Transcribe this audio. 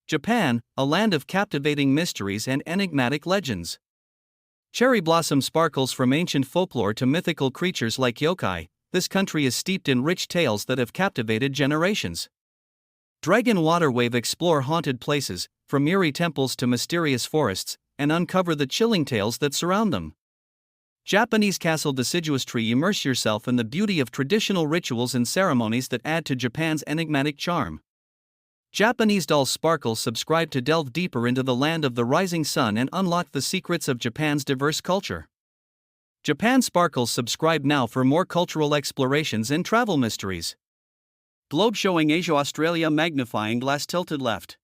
Japan, a land of captivating mysteries and enigmatic legends. Cherry blossom sparkles from ancient folklore to mythical creatures like yokai. This country is steeped in rich tales that have captivated generations. Dragon Waterwave explore haunted places, from eerie temples to mysterious forests, and uncover the chilling tales that surround them. Japanese Castle Deciduous Tree. Immerse yourself in the beauty of traditional rituals and ceremonies that add to Japan's enigmatic charm. Japanese Doll Sparkle. Subscribe to delve deeper into the land of the rising sun and unlock the secrets of Japan's diverse culture. Japan Sparkles. Subscribe now for more cultural explorations and travel mysteries. Globe showing Asia. Australia. Magnifying glass tilted left.